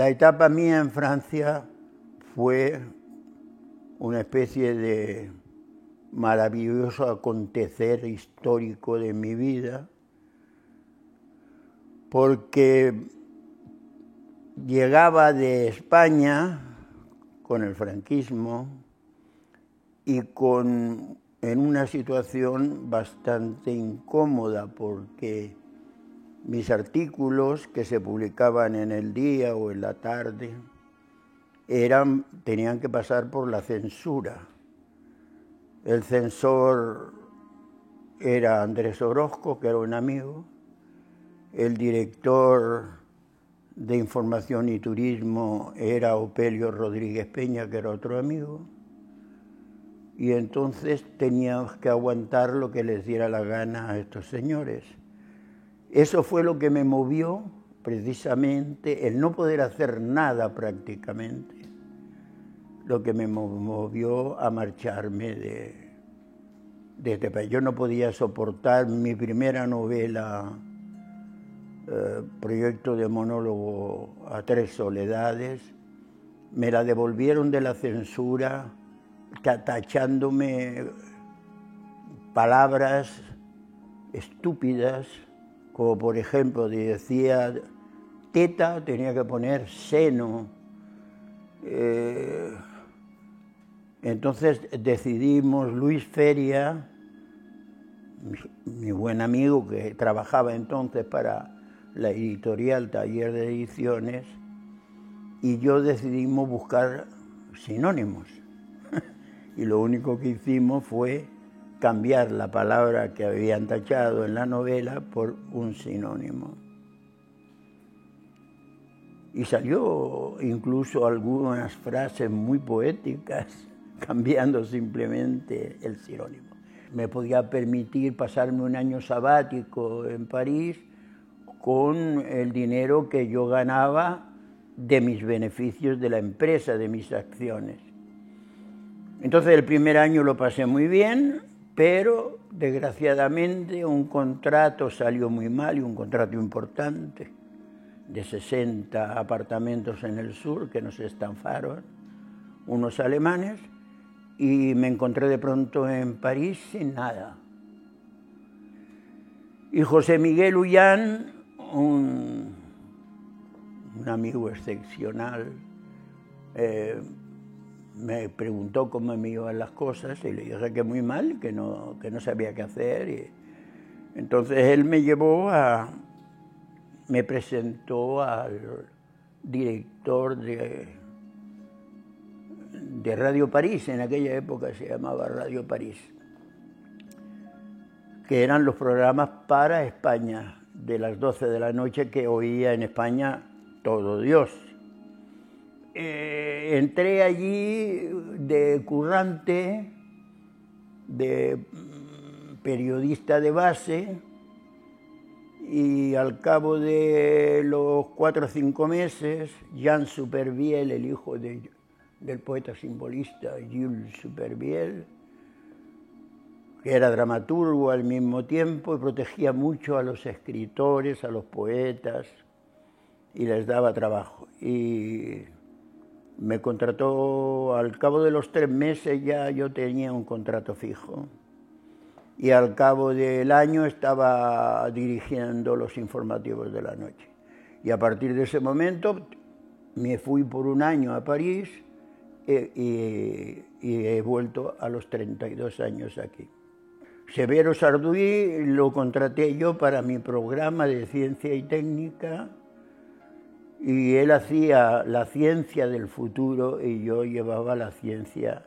La etapa mía en Francia fue una especie de maravilloso acontecer histórico de mi vida, porque llegaba de España con el franquismo y en una situación bastante incómoda, porque mis artículos que se publicaban en el día o en la tarde tenían que pasar por la censura. El censor era Andrés Orozco, que era un amigo. El director de Información y Turismo era Opelio Rodríguez Peña, que era otro amigo. Y entonces teníamos que aguantar lo que les diera la gana a estos señores. Eso fue lo que me movió, precisamente, el no poder hacer nada prácticamente, lo que me movió a marcharme de este país. Yo no podía soportar mi primera novela, proyecto de monólogo a 3 soledades, me la devolvieron de la censura, tachándome palabras estúpidas, como por ejemplo decía teta, tenía que poner seno. Entonces decidimos, Luis Feria, mi buen amigo que trabajaba entonces para la editorial Taller de Ediciones, y yo decidimos buscar sinónimos. Y lo único que hicimos fue cambiar la palabra que habían tachado en la novela por un sinónimo. Y salió incluso algunas frases muy poéticas, cambiando simplemente el sinónimo. Me podía permitir pasarme un año sabático en París con el dinero que yo ganaba de mis beneficios de la empresa, de mis acciones. Entonces el primer año lo pasé muy bien, pero desgraciadamente un contrato salió muy mal, y un contrato importante, de 60 apartamentos en el sur, que nos estanfaron unos alemanes, y me encontré de pronto en París sin nada. Y José Miguel Ullán, un amigo excepcional, me preguntó cómo me iban las cosas, y le dije que muy mal, que no sabía qué hacer. Y entonces él me presentó al director de Radio París, en aquella época se llamaba Radio París, que eran los programas para España, de las 12 de la noche, que oía en España todo Dios. Entré allí de currante, de periodista de base, y al cabo de los 4 o 5 meses, Jean Supervielle, el hijo del poeta simbolista Jules Supervielle, que era dramaturgo al mismo tiempo y protegía mucho a los escritores, a los poetas, y les daba trabajo. Y me contrató, al cabo de los 3 meses ya yo tenía un contrato fijo, y al cabo del año estaba dirigiendo los informativos de la noche. Y a partir de ese momento me fui por un año a París y he vuelto a los 32 años aquí. Severo Sarduy lo contraté yo para mi programa de ciencia y técnica, y él hacía la ciencia del futuro y yo llevaba la ciencia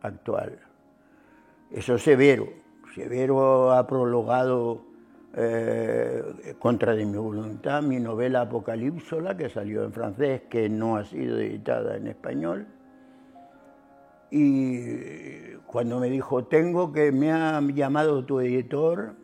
actual. Eso Severo ha prologado contra de mi voluntad mi novela Apocalípsola, que salió en francés, que no ha sido editada en español. Y cuando me dijo, me ha llamado tu editor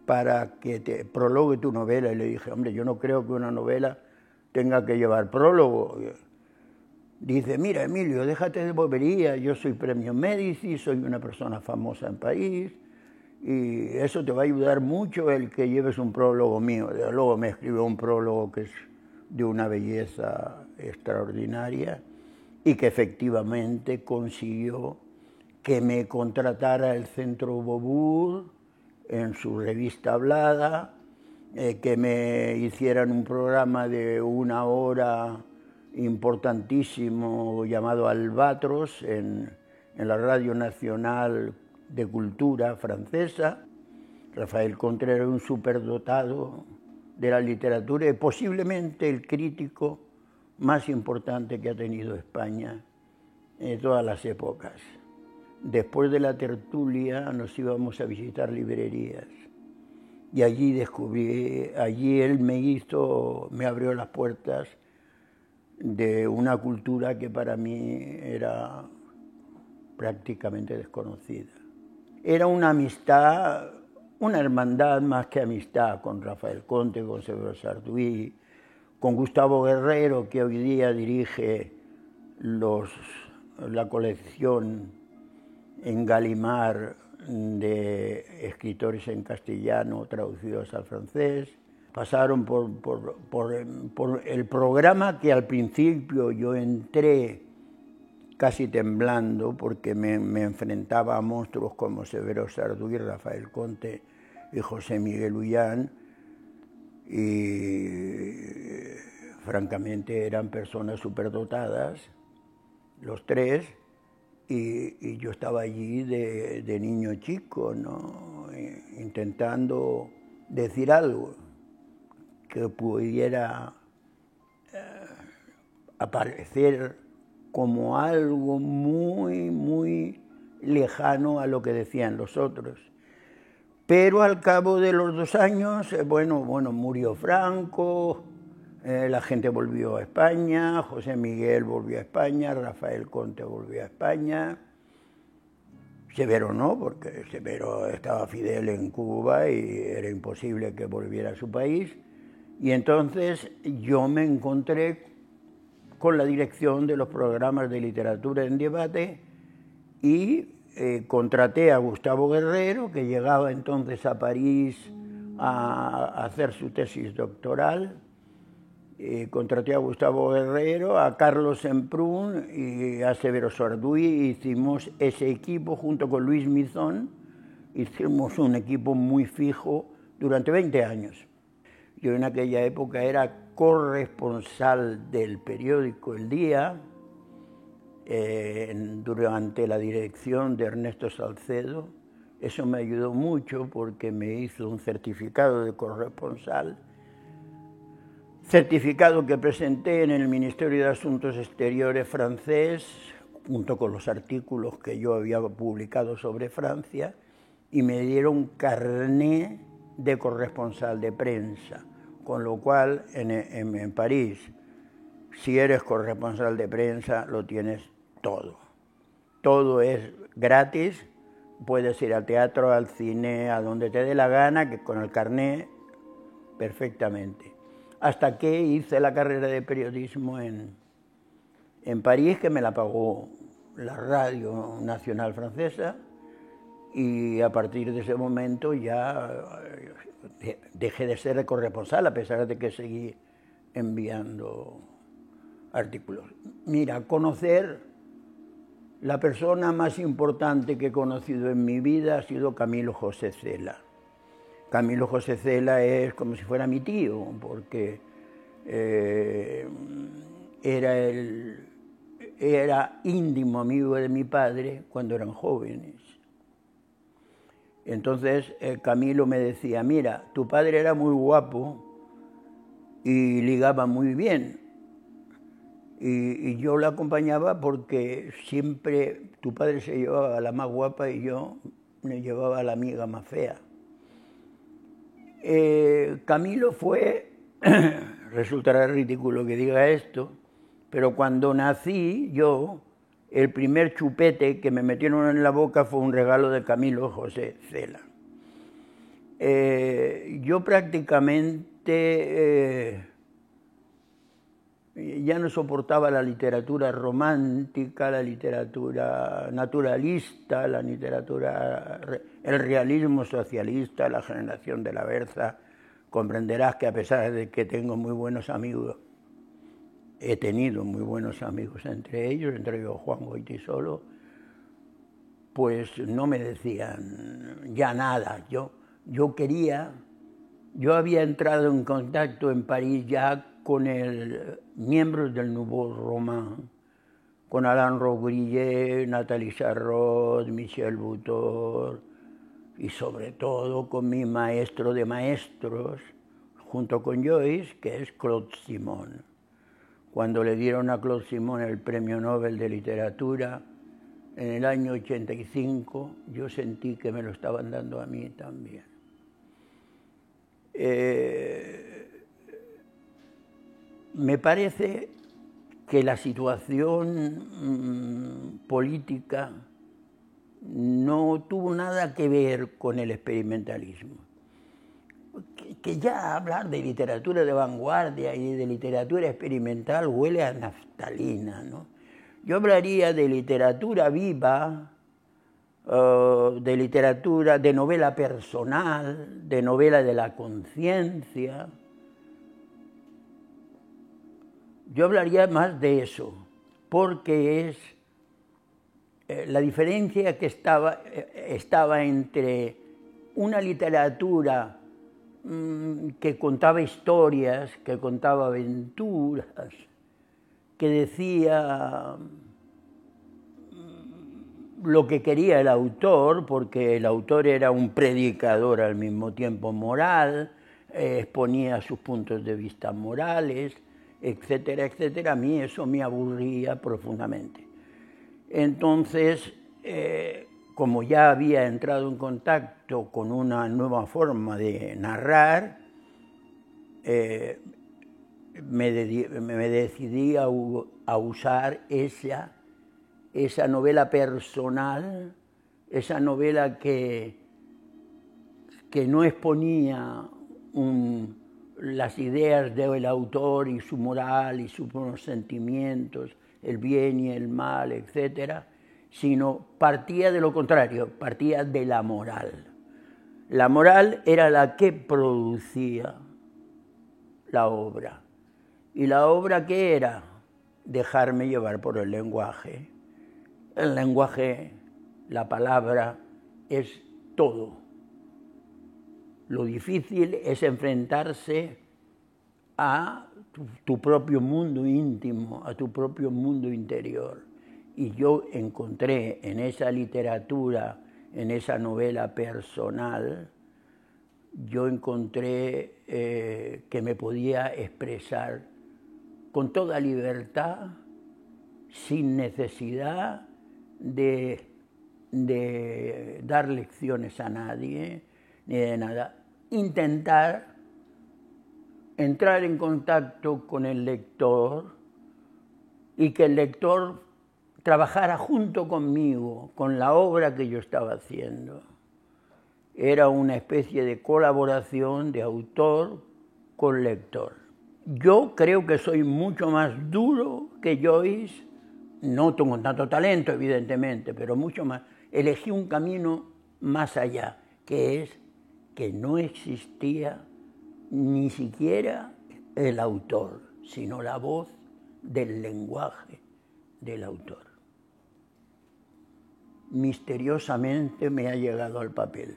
para que te prologue tu novela, y le dije, hombre, yo no creo que una novela tenga que llevar prólogo. Dice, mira, Emilio, déjate de bobería, yo soy premio Médici, soy una persona famosa en París, y eso te va a ayudar mucho el que lleves un prólogo mío. Luego me escribió un prólogo que es de una belleza extraordinaria y que efectivamente consiguió que me contratara el Centro Beaubourg en su revista hablada, que me hicieran un programa de 1 hora importantísimo llamado Albatros en la Radio Nacional de Cultura francesa. Rafael Conte era un superdotado de la literatura y posiblemente el crítico más importante que ha tenido España en todas las épocas. Después de la tertulia nos íbamos a visitar librerías y allí él me abrió las puertas de una cultura que para mí era prácticamente desconocida. Era una amistad, una hermandad más que amistad con Rafael Conte, con Severo Sarduy, con Gustavo Guerrero, que hoy día dirige la colección en Gallimard de escritores en castellano traducidos al francés. Pasaron por el programa que al principio yo entré casi temblando porque me enfrentaba a monstruos como Severo Sarduy, Rafael Conte y José Miguel Ullán, y francamente eran personas superdotadas, los tres, y yo estaba allí de niño chico, ¿no? Intentando decir algo que pudiera aparecer como algo muy, muy lejano a lo que decían los otros. Pero al cabo de los 2 años, murió Franco, la gente volvió a España, José Miguel volvió a España, Rafael Conte volvió a España, Severo no, porque Severo estaba Fidel en Cuba y era imposible que volviera a su país. Y entonces yo me encontré con la dirección de los programas de literatura en debate y contraté a Gustavo Guerrero, que llegaba entonces a París a hacer su tesis doctoral. Contraté a Gustavo Guerrero, a Carlos Semprún y a Severo Sarduy, y hicimos ese equipo junto con Luis Mizón, hicimos un equipo muy fijo durante 20 años. Yo en aquella época era corresponsal del periódico El Día, durante la dirección de Ernesto Salcedo. Eso me ayudó mucho porque me hizo un certificado de corresponsal, certificado que presenté en el Ministerio de Asuntos Exteriores francés, junto con los artículos que yo había publicado sobre Francia, y me dieron carné de corresponsal de prensa, con lo cual en París, si eres corresponsal de prensa, lo tienes todo. Todo es gratis, puedes ir al teatro, al cine, a donde te dé la gana, que con el carné perfectamente. Hasta que hice la carrera de periodismo en París, que me la pagó la Radio Nacional Francesa, y a partir de ese momento ya dejé de ser corresponsal, a pesar de que seguí enviando artículos. Mira, conocer, la persona más importante que he conocido en mi vida ha sido Camilo José Cela. Camilo José Cela es como si fuera mi tío, porque era íntimo amigo de mi padre cuando eran jóvenes. Entonces Camilo me decía, mira, tu padre era muy guapo y ligaba muy bien. Y yo lo acompañaba porque siempre tu padre se llevaba a la más guapa y yo me llevaba a la amiga más fea. Camilo fue, resultará ridículo que diga esto, pero cuando nací yo, el primer chupete que me metieron en la boca fue un regalo de Camilo José Cela. Yo prácticamente ya no soportaba la literatura romántica, la literatura naturalista, el realismo socialista, la generación de la Berza. Comprenderás que a pesar de que tengo muy buenos amigos he tenido muy buenos amigos entre ellos Juan Goytisolo, pues no me decían ya nada. Yo había entrado en contacto en París ya con miembros del Nouveau Roman, con Alain Robbe-Grillet, Nathalie Sarraute, Michel Butor, y sobre todo con mi maestro de maestros, junto con Joyce, que es Claude Simon. Cuando le dieron a Claude Simon el Premio Nobel de Literatura, en el año 85, yo sentí que me lo estaban dando a mí también. Me parece que la situación política no tuvo nada que ver con el experimentalismo. Que ya hablar de literatura de vanguardia y de literatura experimental huele a naftalina, ¿no? Yo hablaría de literatura viva, de literatura, de novela personal, de novela de la conciencia. Yo hablaría más de eso, porque es la diferencia que estaba entre una literatura que contaba historias, que contaba aventuras, que decía lo que quería el autor, porque el autor era un predicador al mismo tiempo moral, exponía sus puntos de vista morales, etcétera, etcétera. A mí eso me aburría profundamente. Entonces, como ya había entrado en contacto con una nueva forma de narrar, me decidí a usar esa novela personal, esa novela que no exponía las ideas del autor y su moral y sus sentimientos, el bien y el mal, etcétera, sino partía de lo contrario, partía de la moral. La moral era la que producía la obra. ¿Y la obra qué era? Dejarme llevar por el lenguaje. El lenguaje, la palabra, es todo. Lo difícil es enfrentarse a tu propio mundo íntimo, a tu propio mundo interior. Y yo encontré en esa literatura, en esa novela personal, yo encontré que me podía expresar con toda libertad, sin necesidad de dar lecciones a nadie, ni de nada. Intentar entrar en contacto con el lector y que el lector trabajara junto conmigo, con la obra que yo estaba haciendo. Era una especie de colaboración de autor con lector. Yo creo que soy mucho más duro que Joyce, no tengo tanto talento, evidentemente, pero mucho más. Elegí un camino más allá, que es que no existía ni siquiera el autor, sino la voz del lenguaje del autor. Misteriosamente me ha llegado al papel.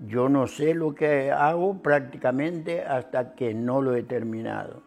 Yo no sé lo que hago prácticamente hasta que no lo he terminado.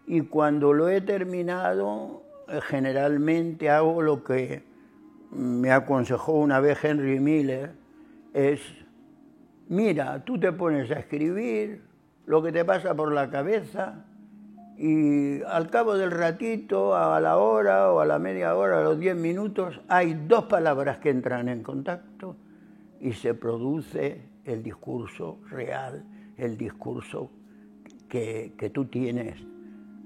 Y cuando lo he terminado, generalmente hago lo que me aconsejó una vez Henry Miller, es, mira, tú te pones a escribir lo que te pasa por la cabeza y al cabo del ratito, a la hora o a la media hora, a los 10 minutos, hay 2 palabras que entran en contacto y se produce el discurso real, el discurso que tú tienes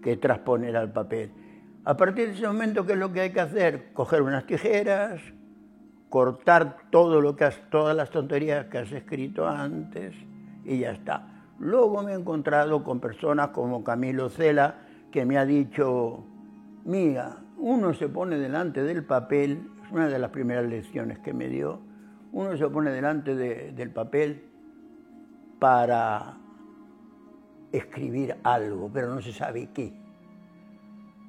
que transponer al papel. A partir de ese momento, ¿qué es lo que hay que hacer? Coger unas tijeras, cortar todas las tonterías que has escrito antes y ya está. Luego me he encontrado con personas como Camilo Cela, que me ha dicho, mira, uno se pone delante del papel, es una de las primeras lecciones que me dio, uno se pone delante del papel para escribir algo, pero no se sabe qué.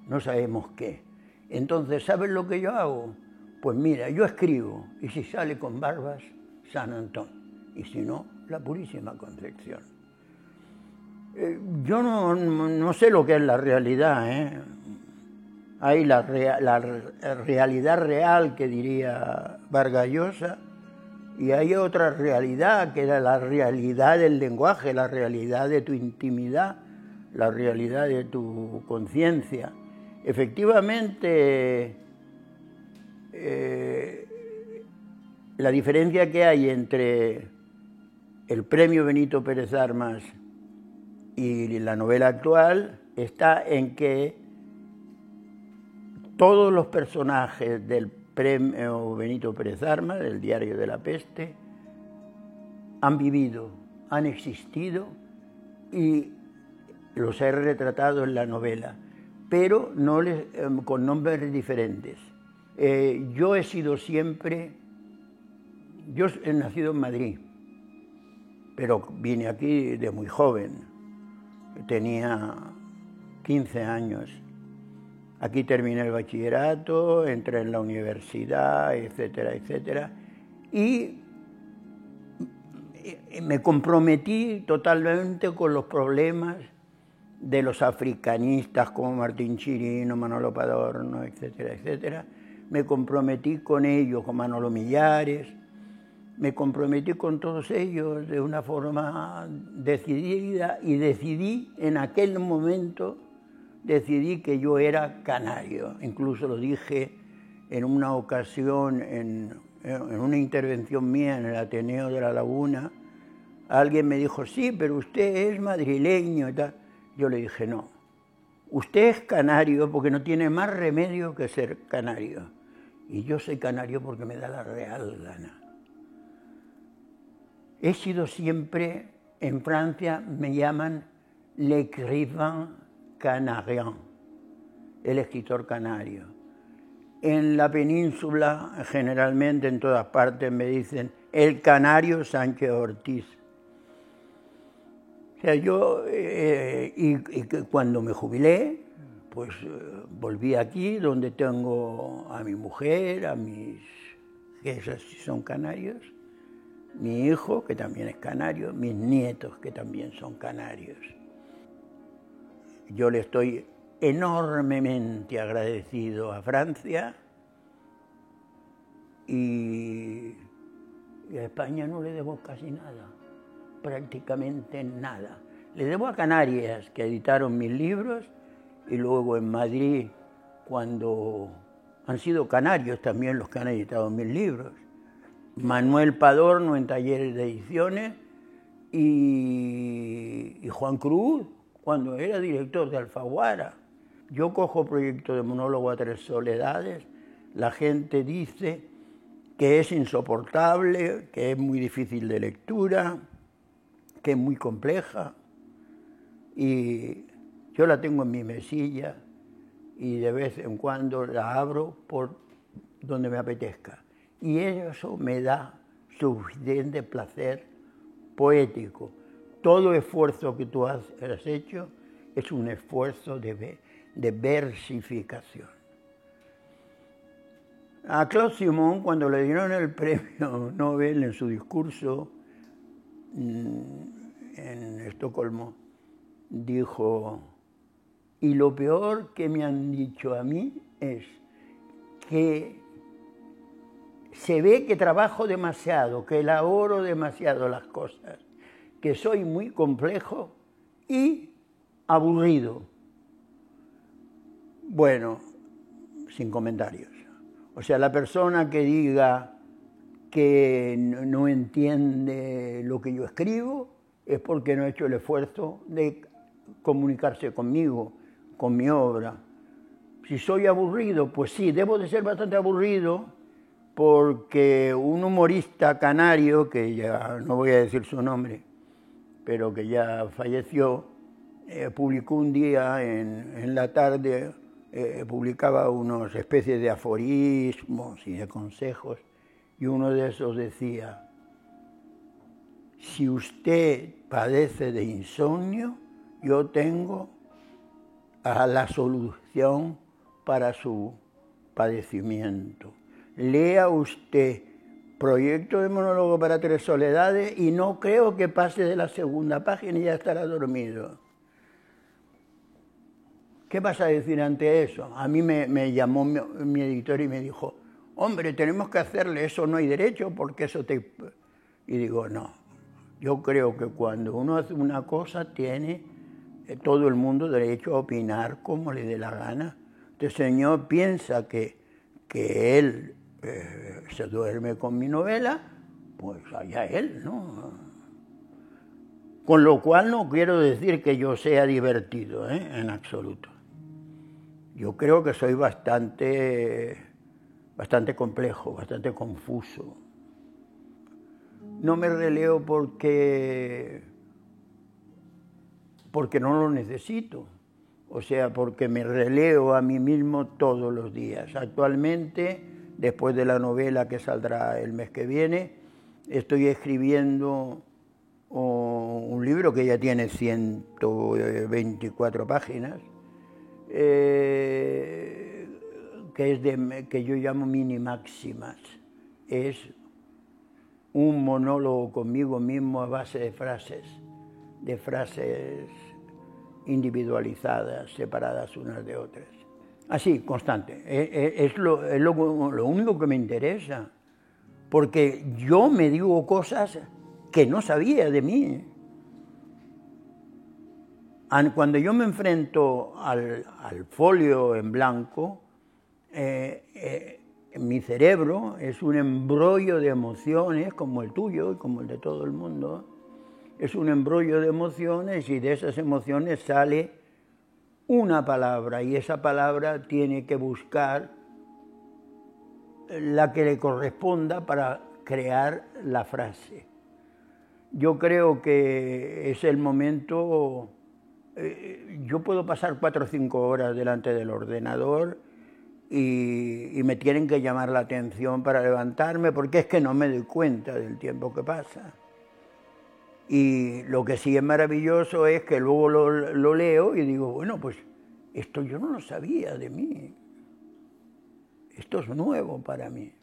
no sabemos qué. Entonces, ¿sabes lo que yo hago? Pues mira, yo escribo, y si sale con barbas, San Antón, y si no, la Purísima Concepción. Yo no sé lo que es la realidad, ¿eh? Hay la realidad real, que diría Vargas Llosa, y hay otra realidad, que era la realidad del lenguaje, la realidad de tu intimidad, la realidad de tu conciencia. Efectivamente, la diferencia que hay entre el premio Benito Pérez Armas y la novela actual está en que todos los personajes del premio Benito Pérez Armas, del Diario de la Peste, han vivido, han existido y los he retratado en la novela, pero no con nombres diferentes. Yo he sido siempre, yo he nacido en Madrid, pero vine aquí de muy joven, tenía 15 años. Aquí terminé el bachillerato, entré en la universidad, etcétera, etcétera, y me comprometí totalmente con los problemas de los africanistas como Martín Chirino, Manolo Padorno, etcétera, etcétera. Me comprometí con ellos, con Manolo Millares, me comprometí con todos ellos de una forma decidida y decidí en aquel momento, decidí que yo era canario. Incluso lo dije en una ocasión, en una intervención mía en el Ateneo de La Laguna. Alguien me dijo, sí, pero usted es madrileño y tal. Yo le dije, no, usted es canario porque no tiene más remedio que ser canario. Y yo soy canario porque me da la real gana. He sido siempre, en Francia me llaman l'écrivain canarien, el escritor canario. En la península, generalmente en todas partes me dicen el canario Sánchez Ortiz. O sea, yo, y cuando me jubilé, pues volví aquí, donde tengo a mi mujer, a mis, que esos sí son canarios, mi hijo, que también es canario, mis nietos, que también son canarios. Yo le estoy enormemente agradecido a Francia y a España no le debo casi nada, prácticamente nada. Le debo a Canarias, que editaron mis libros, y luego en Madrid, cuando han sido canarios también los que han editado mis libros. Manuel Padorno en Talleres de Ediciones y Juan Cruz, cuando era director de Alfaguara. Yo cojo proyecto de monólogo a 3 soledades, la gente dice que es insoportable, que es muy difícil de lectura, que es muy compleja, y yo la tengo en mi mesilla y de vez en cuando la abro por donde me apetezca. Y eso me da suficiente placer poético. Todo esfuerzo que tú has hecho es un esfuerzo de versificación. A Claude Simon, cuando le dieron el premio Nobel en su discurso en Estocolmo, dijo, y lo peor que me han dicho a mí es que se ve que trabajo demasiado, que elaboro demasiado las cosas, que soy muy complejo y aburrido. Bueno, sin comentarios. O sea, la persona que diga que no entiende lo que yo escribo es porque no ha hecho el esfuerzo de comunicarse conmigo, con mi obra. Si soy aburrido, pues sí, debo de ser bastante aburrido, porque un humorista canario, que ya no voy a decir su nombre, pero que ya falleció, publicó un día en la tarde, publicaba unas especies de aforismos y de consejos, y uno de esos decía, si usted padece de insomnio, yo tengo la solución para su padecimiento. Lea usted Proyecto de monólogo para tres soledades y no creo que pase de la segunda página y ya estará dormido. ¿Qué vas a decir ante eso? A mí me llamó mi editor y me dijo, hombre, tenemos que hacerle eso, no hay derecho, porque eso te... Y digo, no, yo creo que cuando uno hace una cosa tiene todo el mundo derecho a opinar como le dé la gana. Este señor piensa que él se duerme con mi novela, pues allá él, ¿no? Con lo cual no quiero decir que yo sea divertido, en absoluto. Yo creo que soy bastante complejo, bastante confuso. No me releo porque no lo necesito. O sea, porque me releo a mí mismo todos los días. Actualmente, después de la novela que saldrá el mes que viene, estoy escribiendo un libro que ya tiene 124 páginas, que yo llamo mini máximas. Es un monólogo conmigo mismo a base de frases individualizadas, separadas unas de otras. Así, constante. Es lo único que me interesa, porque yo me digo cosas que no sabía de mí. Cuando yo me enfrento al folio en blanco, mi cerebro es un embrollo de emociones, como el tuyo y como el de todo el mundo. Es un embrollo de emociones y de esas emociones sale una palabra y esa palabra tiene que buscar la que le corresponda para crear la frase. Yo creo que es el momento, yo puedo pasar 4 o 5 horas delante del ordenador y me tienen que llamar la atención para levantarme porque es que no me doy cuenta del tiempo que pasa. Y lo que sí es maravilloso es que luego lo leo y digo, bueno, pues esto yo no lo sabía de mí. Esto es nuevo para mí.